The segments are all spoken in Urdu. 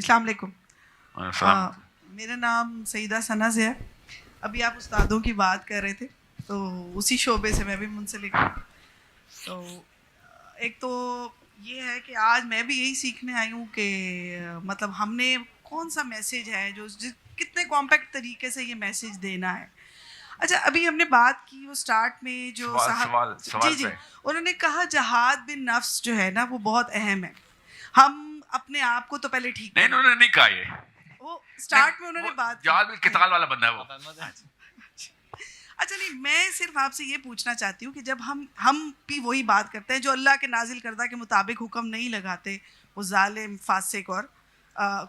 السلام علیکم. میرا نام سیدہ ثنا سے ہے. ابھی آپ استادوں کی بات کر رہے تھے تو اسی شعبے سے میں بھی منسلک ہوں. تو ایک تو یہ ہے کہ آج میں بھی یہی سیکھنے آئی ہوں کہ مطلب ہم نے کون سا میسیج ہے جو کتنے کمپیکٹ طریقے سے یہ میسیج دینا ہے. اچھا ابھی ہم نے بات کی وہ سٹارٹ میں جو سوال جی انہوں نے کہا جہاد بن نفس جو ہے نا وہ بہت اہم ہے. ہم اپنے آپ کو تو پہلے ٹھیک نہیں, انہوں نے نہیں کہا یہ. وہ سٹارٹ میں انہوں نے بات جہاد بن قتال والا بندہ ہے وہ. اچھا نہیں, میں صرف آپ سے یہ پوچھنا چاہتی ہوں کہ جب ہم بھی وہی بات کرتے ہیں جو اللہ کے نازل کردہ کے مطابق حکم نہیں لگاتے, وہ ظالم فاسق اور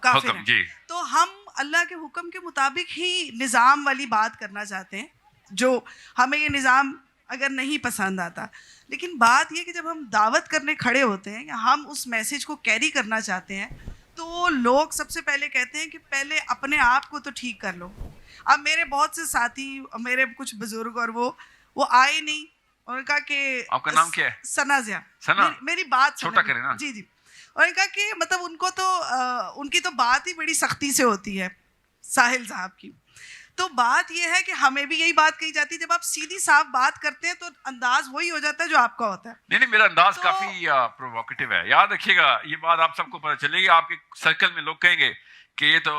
کافر ہیں, جی. تو ہم اللہ کے حکم کے مطابق ہی نظام والی بات کرنا چاہتے ہیں جو ہمیں یہ نظام اگر نہیں پسند آتا. لیکن بات یہ کہ جب ہم دعوت کرنے کھڑے ہوتے ہیں یا ہم اس میسیج کو کیری کرنا چاہتے ہیں تو لوگ سب سے پہلے کہتے ہیں کہ پہلے اپنے آپ کو تو ٹھیک کر لو. اب میرے بہت سے ساتھی, میرے کچھ بزرگ اور وہ آئے نہیں. انہوں نے کہا کہ آپ کا نام کیا ہے؟ ثنا ضیا. میری بات چھوٹا کریں نا. جی. انہوں نے کہا کہ مطلب ان کو تو ان کی تو بات ہی بڑی سختی سے ہوتی ہے ساحل صاحب کی. تو بات یہ ہے کہ ہمیں بھی یہی بات کہی جاتی ہے, جب آپ سیدھی صاف بات کرتے ہیں تو انداز وہی ہو جاتا ہے جو آپ کا ہوتا ہے. نہیں, میرا انداز کافی پرووکیٹو ہے. یاد رکھیے گا یہ بات, آپ سب کو پتہ چلے گی. آپ کے سرکل میں لوگ کہیں گے کہ یہ تو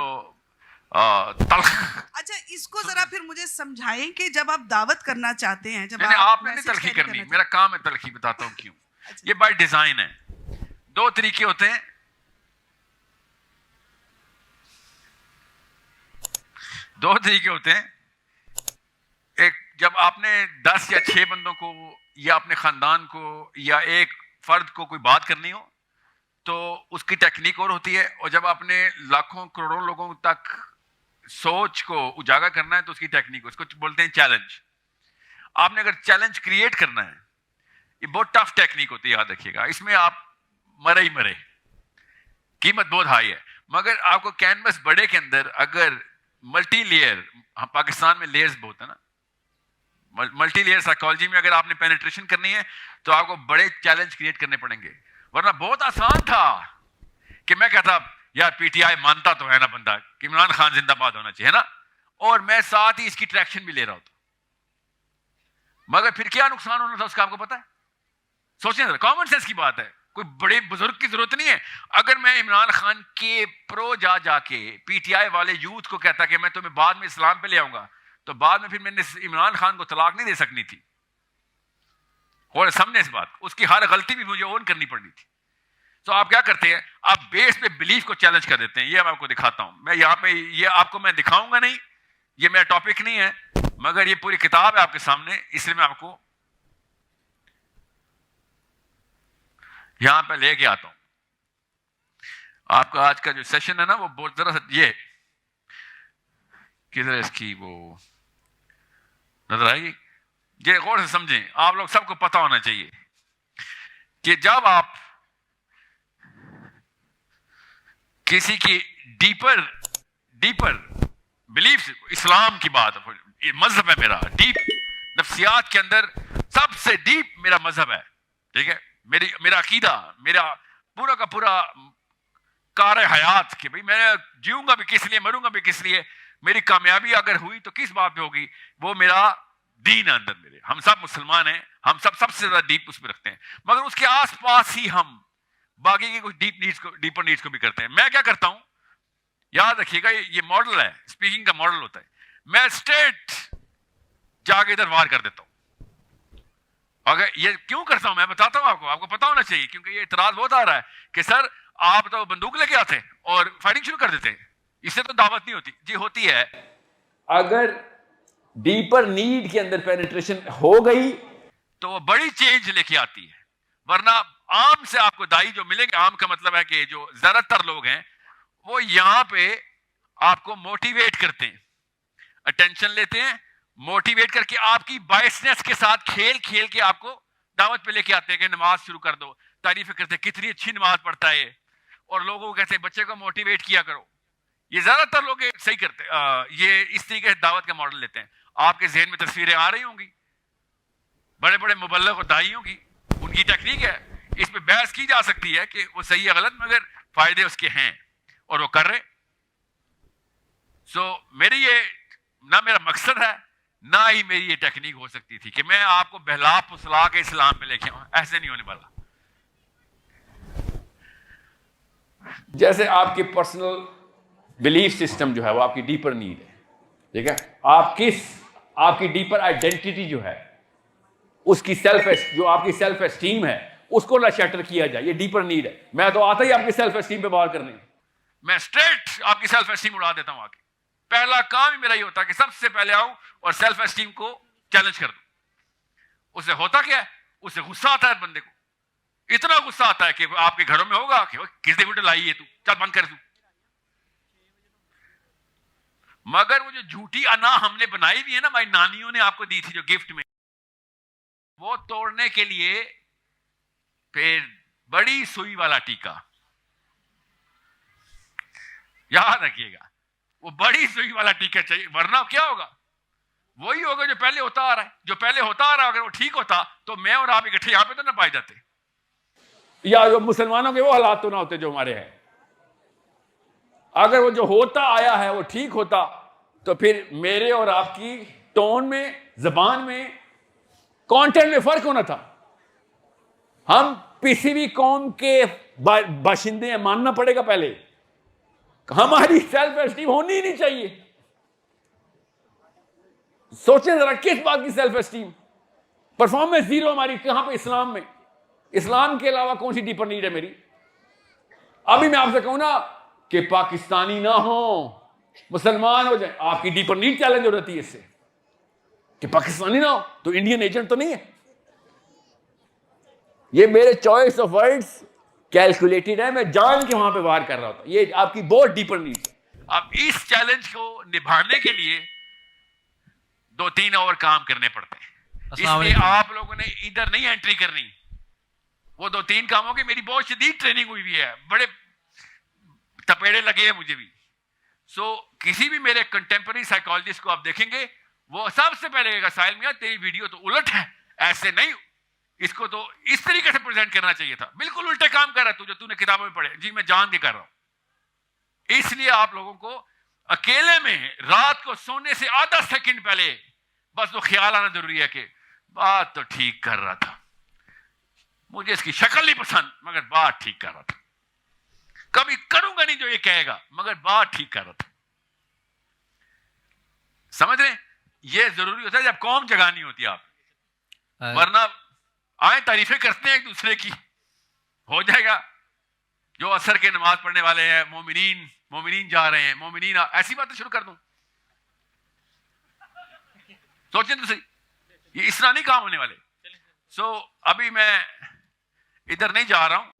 تلخ. اچھا اس کو ذرا پھر مجھے سمجھائیں کہ جب آپ دعوت کرنا چاہتے ہیں, جب آپ نے نہیں تلخی کرنی, میرا کام ہے تلخی. بتاتا ہوں کیوں. یہ بائی ڈیزائن ہے. دو طریقے ہوتے ہیں. ایک, جب آپ نے 10 یا 6 بندوں کو یا اپنے خاندان کو یا ایک فرد کو کوئی بات کرنی ہو تو اس کی ٹیکنیک اور ہوتی ہے, اور جب آپ نے لاکھوں کروڑوں لوگوں تک سوچ کو اجاگر کرنا ہے تو اس کی ٹیکنیک, اس کو بولتے ہیں چیلنج. آپ نے اگر چیلنج کریٹ کرنا ہے, یہ بہت ٹف ٹیکنیک ہوتی ہے, یاد رکھیے گا. اس میں آپ مرے ہی مرے, قیمت بہت ہائی ہے. مگر آپ کو کینوس بڑے کے اندر اگر ملٹی لیئر, پاکستان میں لیئرز بہت ہے نا, ملٹی لیئر سائیکالوجی میں اگر آپ نے پینیٹریشن کرنی ہے تو آپ کو بڑے چیلنج کریٹ کرنے پڑیں گے. ورنہ بہت آسان تھا کہ میں کہتا یار پی ٹی آئی مانتا تو ہے نا بندہ کہ عمران خان زندہ باد ہونا چاہیے نا, اور میں ساتھ ہی اس کی ٹریکشن بھی لے رہا ہوتا. مگر پھر کیا نقصان ہونا تھا اس کا آپ کو پتا ہے. سوچیں ذرا, کامن سینس کی بات ہے, کوئی بڑے بزرگ کی ضرورت نہیں ہے. اگر میں عمران خان کے پرو جا کے پی ٹی آئی والے یوتھ کو کہتا کہ میں تمہیں بعد میں اسلام پہ لے آؤں گا, تو بعد میں پھر میں نے عمران خان کو طلاق نہیں دے سکنی تھی. اور سامنے اس بات, اس کی ہر غلطی بھی مجھے اون کرنی پڑنی تھی. تو آپ کیا کرتے ہیں, آپ بیس پہ بلیف کو چیلنج کر دیتے ہیں. یہ میں آپ کو دکھاتا ہوں. میں یہاں پہ یہ آپ کو میں دکھاؤں گا نہیں, یہ میرا ٹاپک نہیں ہے, مگر یہ پوری کتاب ہے آپ کے سامنے, اس لیے میں آپ کو یہاں پہ لے کے آتا ہوں. آپ کا آج کا جو سیشن ہے نا وہ بہت ذرا یہ کدھر اس کی وہ نظر آئے گی, یہ غور سے سمجھیں. آپ لوگ سب کو پتا ہونا چاہیے کہ جب آپ کسی کی ڈیپر بلیف, اسلام کی بات, یہ مذہب ہے میرا, ڈیپ نفسیات کے اندر سب سے ڈیپ میرا مذہب ہے, ٹھیک ہے, میرا عقیدہ, میرا پورا کا پورا کار حیات کہ بھئی میں جیوں گا بھی کس لیے, مروں گا بھی کس لیے, میری کامیابی اگر ہوئی تو کس بات پہ ہوگی, وہ میرا دین ہے اندر میرے. ہم سب مسلمان ہیں, ہم سب سے زیادہ ڈیپ اس پہ رکھتے ہیں, مگر اس کے آس پاس ہی ہم باقی کی کچھ ڈیپر نیڈز کو بھی کرتے ہیں. میں کیا کرتا ہوں, یاد رکھیے گا, یہ ماڈل ہے, اسپیکنگ کا ماڈل ہوتا ہے. میں اسٹریٹ جا کے ادھر وار کر دیتا ہوں. اگر یہ کیوں کرتا ہوں میں بتاتا ہوں آپ کو پتا ہونا چاہیے, کیونکہ یہ اعتراض بہت آ رہا ہے کہ سر آپ تو بندوق لے کے آتے اور فائرنگ شروع کر دیتے ہیں, اس سے تو دعوت نہیں ہوتی. جی ہوتی ہے, اگر ڈیپر نیڈ کے اندر پینیٹریشن ہو گئی تو وہ بڑی چینج لے کے آتی ہے. ورنہ عام سے آپ کو دائی جو ملیں گے, عام کا مطلب ہے کہ جو زیادہ تر لوگ ہیں وہ یہاں پہ آپ کو موٹیویٹ کرتے ہیں, اٹینشن لیتے ہیں, موٹیویٹ کر کے آپ کی بائسنس کے ساتھ کھیل کے آپ کو دعوت پہ لے کے آتے ہیں کہ نماز شروع کر دو, تعریفیں کرتے ہیں کتنی اچھی نماز پڑھتا ہے, اور لوگوں کو کہتے ہیں بچے کو موٹیویٹ کیا کرو. یہ زیادہ تر لوگ صحیح کرتے, یہ اس طریقے سے دعوت کا ماڈل لیتے ہیں. آپ کے ذہن میں تصویریں آ رہی ہوں گی بڑے بڑے مبلغ اور داعیوں کی, ان کی ٹیکنیک ہے, اس پہ بحث کی جا سکتی ہے کہ وہ صحیح ہے غلط, مگر فائدے اس کے ہیں. اور وہ کر رہے. سو میری یہ نہ میرا مقصد ہے نہ ہی میری یہ ٹیکنیک ہو سکتی تھی کہ میں آپ کو بہلا پسلا کے اسلام میں لے کے آؤں. ایسے نہیں ہونے والا. جیسے آپ کی پرسنل بلیف سسٹم جو ہے وہ آپ کی ڈیپر نیڈ ہے, ٹھیک ہے, آپ کی ڈیپر آئیڈینٹی جو ہے, اس کی جو آپ کی سیلف اسٹیم ہے, اس کو نہ شیٹر کیا جائے. یہ ڈیپر نیڈ ہے. میں تو آتا ہی آپ کی سیلف اسٹیم پہ بات کرنے, میں اسٹریٹ آپ کی سیلف اسٹیم اڑا دیتا ہوں. آ کے پہلا کام ہی میرا یہ ہوتا ہے کہ سب سے پہلے آؤں اور سیلف اسٹیم کو چیلنج کر دوں. اس سے ہوتا کیا ہے, اس سے غصہ آتا ہے بندے کو. اتنا غصہ آتا ہے کہ آپ کے گھروں میں ہوگا کہ کس نے ہوٹل آئی ہے, تو چل بند کر دوں. مگر وہ جو جھوٹی انا ہم نے بنائی ہوئی ہے نا, ہماری نانیوں نے آپ کو دی تھی جو گفٹ میں, وہ توڑنے کے لیے پھر بڑی سوئی والا ٹیکا, یاد رکھیے گا, وہ بڑی سوئی والا ٹیکا چاہیے. ورنہ کیا ہوگا, وہی ہوگا جو پہلے ہوتا آ رہا ہے. جو پہلے ہوتا آ رہا ہے اگر وہ ٹھیک ہوتا تو میں اور آپ اکٹھے یہاں پہ تو نہ پائے جاتے, یا جو مسلمانوں کے وہ حالات تو نہ ہوتے جو ہمارے ہیں. اگر وہ جو ہوتا آیا ہے وہ ٹھیک ہوتا تو پھر میرے اور آپ کی ٹون میں, زبان میں, کانٹینٹ میں فرق ہونا تھا. ہم کسی بھی قوم کے باشندے ہیں, ماننا پڑے گا پہلے. ہماری سیلف اسٹیم ہونی ہی نہیں چاہیے. سوچیں ذرا کس بات کی سیلف اسٹیم, پرفارمنس زیرو ہماری کہاں پہ, اسلام میں. اسلام کے علاوہ کون سی ڈیپر نیڈ ہے میری؟ ابھی میں آپ سے کہوں نا کہ پاکستانی نہ ہو, مسلمان ہو جائیں, آپ کی ڈیپر نیڈ چیلنج ہو جاتی ہے اس سے کہ پاکستانی نہ ہو تو انڈین ایجنٹ تو نہیں ہے. یہ میرے چوائس آف ورڈز کیلکولیٹڈ ہے, میں جان کے وہاں پہ وار کر رہا ہوتا. یہ آپ کی بہت ڈیپر نیڈ ہے. اب اس چیلنج کو نبھانے کے لیے 2-3 اور کام کرنے پڑتے ہیں. اس لیے آپ لوگوں نے ادھر نہیں انٹری کرنی. وہ 2-3 کاموں کی میری بہت شدید ٹریننگ ہوئی ہوئی ہے, بڑے تپیڑے لگے ہیں مجھے بھی. سو کسی بھی میرے کنٹمپرری سائیکالوجسٹ کو آپ دیکھیں گے, وہ سب سے پہلے کہے گا ساحل میاں تیری ویڈیو تو الٹ ہے, ایسے نہیں, اس کو تو اس طریقے سے پریزنٹ کرنا چاہیے تھا. بالکل الٹے کام کر رہا ہے جو تو نے کتابوں میں پڑھے. جی میں جان کے کر رہا ہوں. اس لیے آپ لوگوں کو اکیلے میں رات کو سونے سے آدھا سیکنڈ پہلے بس وہ خیال آنا ضروری ہے کہ بات تو ٹھیک کر رہا تھا, مجھے اس کی شکل نہیں پسند مگر بات ٹھیک کر رہا تھا. کبھی کروں گا نہیں جو یہ کہے گا مگر بات ٹھیک کر رہا تھا. سمجھ رہے ہیں, یہ ضروری ہوتا ہے جب قوم جگانی ہوتی ہے آپ. ورنہ آئیں تعریفیں کرتے ہیں ایک دوسرے کی, ہو جائے گا. جو اثر کے نماز پڑھنے والے ہیں, مومنین جا رہے ہیں, مومنین, ایسی باتیں شروع کر دوں. سوچیں تو صحیح, یہ اس طرح نہیں کام ہونے والے. سو ابھی میں ادھر نہیں جا رہا ہوں.